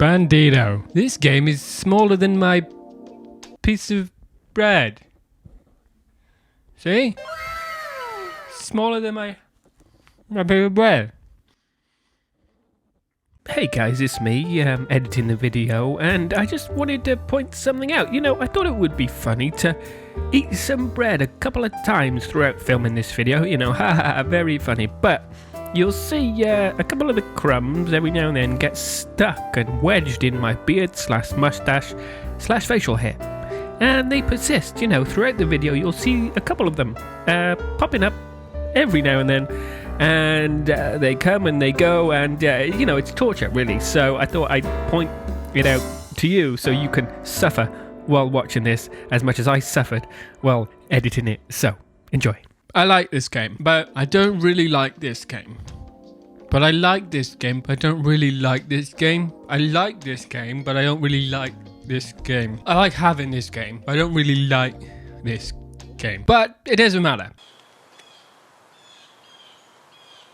Bandito. This game is smaller than my piece of bread. See? Smaller than my piece of bread. Hey guys, it's me, editing the video, and I just wanted to point something out. You know, I thought it would be funny to eat some bread a couple of times throughout filming this video. You know, haha, very funny. But you'll see a couple of the crumbs every now and then get stuck and wedged in my beard / mustache / facial hair. And they persist, you know, throughout the video. You'll see a couple of them popping up every now and then. And they come and they go, and you know, it's torture really. So I thought I'd point it out to you so you can suffer while watching this as much as I suffered while editing it. So enjoy. I like this game, but I don't really like this game. But I like this game, but I don't really like this game. I like this game, but I don't really like this game. I like having this game, but I don't really like this game. But it doesn't matter.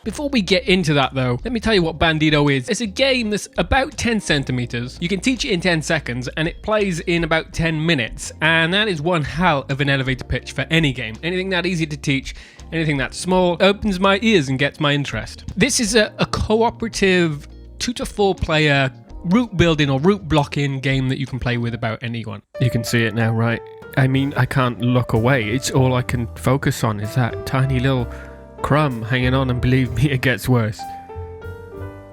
Before we get into that though, let me tell you what Bandito is. It's a game that's about 10 centimeters. You can teach it in 10 seconds and it plays in about 10 minutes. And that is one hell of an elevator pitch for any game. Anything that easy to teach, anything that's small, opens my ears and gets my interest. This is a cooperative 2 to 4 player route building or route blocking game that you can play with about anyone. You can see it now, right? I mean, I can't look away. It's all I can focus on is that tiny little crumb hanging on, and believe me, it gets worse.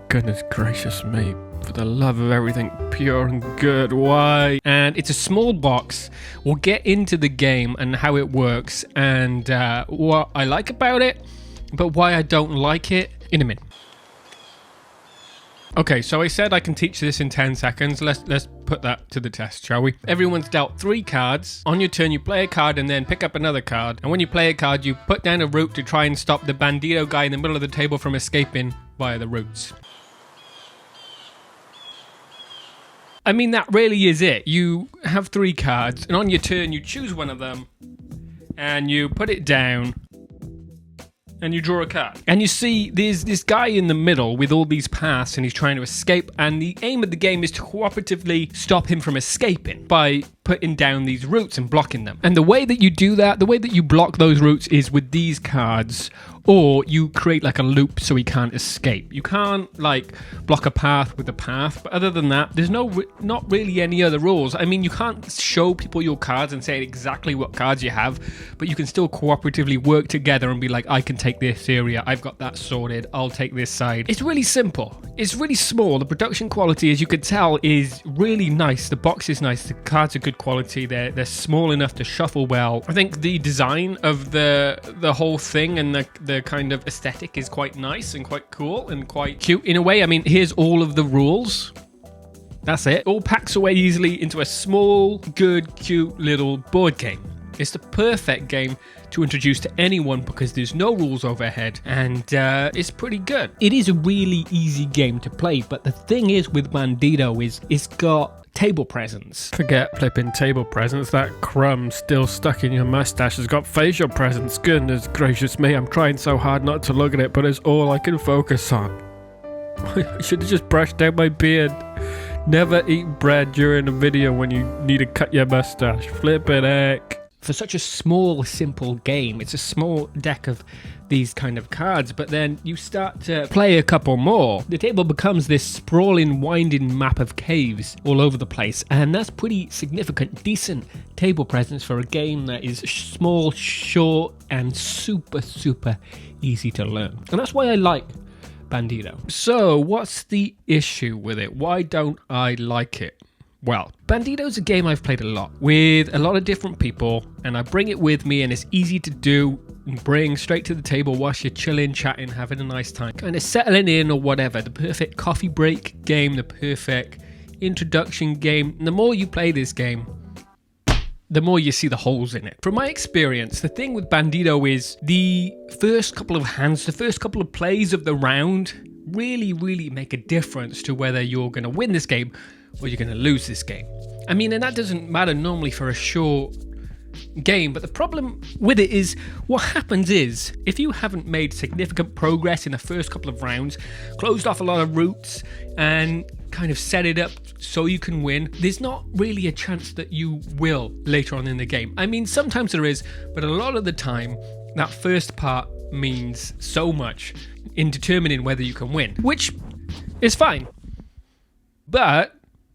Goodness gracious me, for the love of everything pure and good, why? And it's a small box. We'll get into the game and how it works and what I like about it, but why I don't like it in a minute. Okay, so I said I can teach this in 10 seconds. Let's put that to the test, shall we? Everyone's dealt 3 cards. On your turn, you play a card and then pick up another card. And when you play a card, you put down a route to try and stop the Bandito guy in the middle of the table from escaping via the routes. I mean, that really is it. You have 3 cards, and on your turn, you choose one of them, and you put it down, and you draw a card. And you see there's this guy in the middle with all these paths and he's trying to escape, and the aim of the game is to cooperatively stop him from escaping by putting down these routes and blocking them. And the way that you do that, the way that you block those routes is with these cards, or you create like a loop so he can't escape. You can't like block a path with a path, but other than that, there's not really any other rules. I mean, you can't show people your cards and say exactly what cards you have, but you can still cooperatively work together and be like, I can take this area, I've got that sorted, I'll take this side. It's really simple. It's really small. The production quality, as you can tell, is really nice. The box is nice. The cards are good quality. They're small enough to shuffle well. I think the design of the whole thing and the kind of aesthetic is quite nice and quite cool and quite cute in a way. I mean, here's all of the rules. That's it. All packs away easily into a small, good, cute little board game. It's the perfect game to introduce to anyone because there's no rules overhead, and it's pretty good. It is a really easy game to play, but the thing is with Bandito is it's got table presence. Forget flipping table presence. That crumb still stuck in your mustache has got facial presence. Goodness gracious me, I'm trying so hard not to look at it, but it's all I can focus on. I should have just brushed out my beard. Never eat bread during a video when you need to cut your mustache. Flippin' heck. For such a small, simple game, it's a small deck of these kind of cards, but then you start to play a couple more. The table becomes this sprawling, winding map of caves all over the place, and that's pretty significant, decent table presence for a game that is small, short, and super, super easy to learn. And that's why I like Bandito. So, what's the issue with it? Why don't I like it? Well, Bandito's a game I've played a lot with a lot of different people, and I bring it with me and it's easy to do and bring straight to the table whilst you're chilling, chatting, having a nice time, kind of settling in or whatever. The perfect coffee break game, the perfect introduction game. And the more you play this game, the more you see the holes in it. From my experience, the thing with Bandito is the first couple of hands, the first couple of plays of the round really make a difference to whether you're going to win this game or you're going to lose this game. I mean, and that doesn't matter normally for a short game, but the problem with it is what happens is if you haven't made significant progress in the first couple of rounds, closed off a lot of routes and kind of set it up so you can win. There's not really a chance that you will later on in the game. I mean, sometimes there is, but a lot of the time, that first part means so much in determining whether you can win, which is fine. But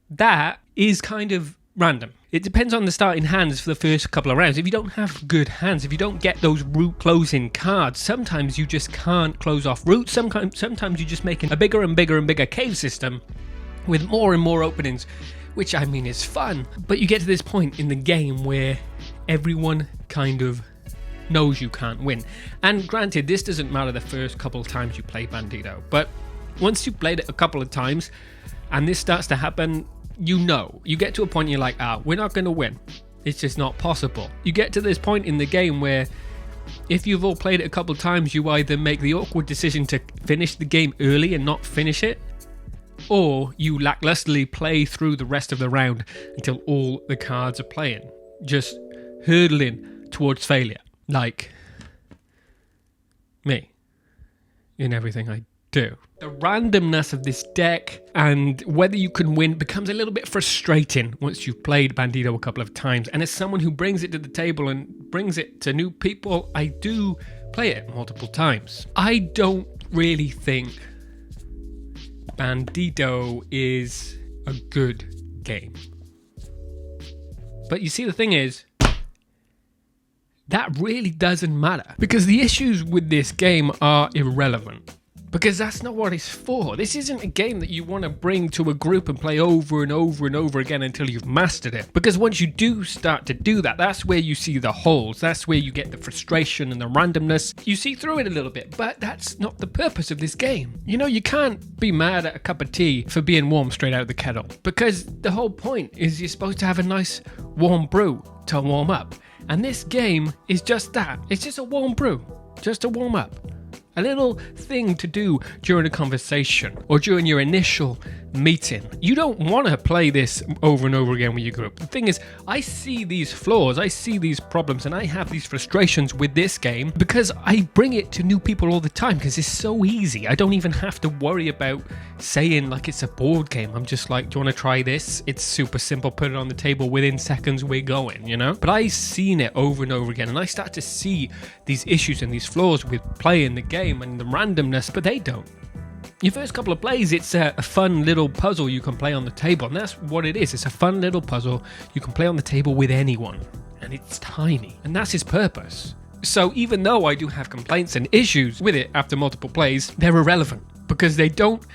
that is kind of random. It depends on the starting hands for the first couple of rounds. If you don't have good hands, if you don't get those route closing cards, sometimes you just can't close off routes. Sometimes you're just making a bigger and bigger and bigger cave system with more and more openings, which I mean is fun. But you get to this point in the game where everyone kind of knows you can't win. And granted, this doesn't matter the first couple of times you play Bandito, but once you've played it a couple of times and this starts to happen, you get to a point you're like, we're not going to win. It's just not possible. You get to this point in the game where if you've all played it a couple of times, you either make the awkward decision to finish the game early and not finish it, or you lacklusterly play through the rest of the round until all the cards are playing, just hurtling towards failure, like me in everything I do. The randomness of this deck and whether you can win becomes a little bit frustrating once you've played Bandito a couple of times. And as someone who brings it to the table and brings it to new people, I do play it multiple times. I don't really think Bandito is a good game. But you see, the thing is, that really doesn't matter, because the issues with this game are irrelevant. Because that's not what it's for. This isn't a game that you want to bring to a group and play over and over and over again until you've mastered it. Because once you do start to do that, that's where you see the holes. That's where you get the frustration and the randomness. You see through it a little bit, but that's not the purpose of this game. You know, you can't be mad at a cup of tea for being warm straight out of the kettle. Because the whole point is you're supposed to have a nice warm brew to warm up. And this game is just that. It's just a warm brew, just to warm up. A little thing to do during a conversation or during your initial meeting. You don't want to play this over and over again with your group. The thing is, I see these flaws, I see these problems, and I have these frustrations with this game because I bring it to new people all the time because it's so easy. I don't even have to worry about saying like it's a board game. I'm just like, do you want to try this? It's super simple. Put it on the table. Within seconds, we're going, you know? But I've seen it over and over again, and I start to see these issues and these flaws with playing the game and the randomness, but they don't. Your first couple of plays, it's a fun little puzzle you can play on the table, and that's what it is. It's a fun little puzzle you can play on the table with anyone, and it's tiny, and that's its purpose. So even though I do have complaints and issues with it after multiple plays, they're irrelevant because they don't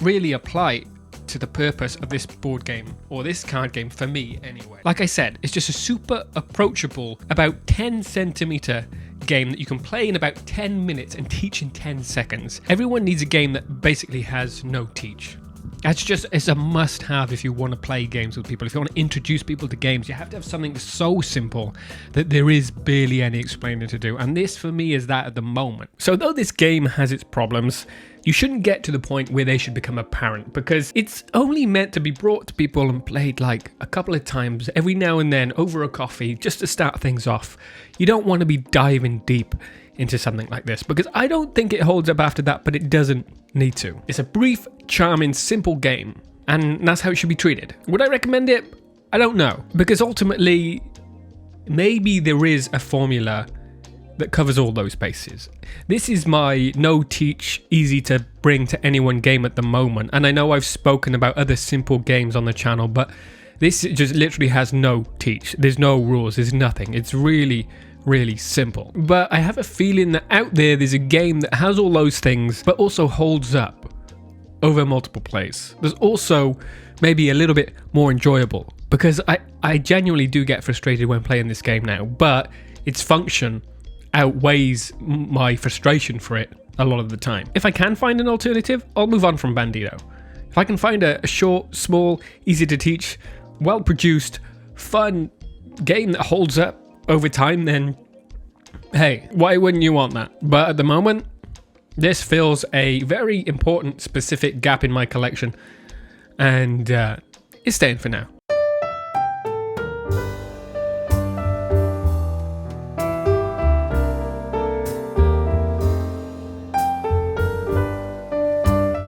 really apply to the purpose of this board game or this card game for me anyway. Like I said, it's just a super approachable, about 10 centimeter game that you can play in about 10 minutes and teach in 10 seconds. Everyone needs a game that basically has no teach. It's a must-have if you want to play games with people. If you want to introduce people to games, you have to have something so simple that there is barely any explaining to do. And this, for me, is that at the moment. So though this game has its problems, you shouldn't get to the point where they should become apparent, because it's only meant to be brought to people and played like a couple of times every now and then over a coffee just to start things off. You don't want to be diving deep into something like this, because I don't think it holds up after that, but it doesn't need to. It's a brief, charming, simple game, and that's how it should be treated. Would I recommend it? I don't know, because ultimately, maybe there is a formula that covers all those bases. This is my no teach, easy to bring to anyone game at the moment, and I know I've spoken about other simple games on the channel, but this just literally has no teach. There's no rules, there's nothing. It's really simple. But I have a feeling that out there's a game that has all those things, but also holds up over multiple plays. There's also maybe a little bit more enjoyable, because I genuinely do get frustrated when playing this game now, but its function outweighs my frustration for it a lot of the time. If I can find an alternative, I'll move on from Bandito. If I can find a short, small, easy to teach, well-produced, fun game that holds up over time, then hey, why wouldn't you want that? But at the moment, this fills a very important specific gap in my collection, and it's staying for now.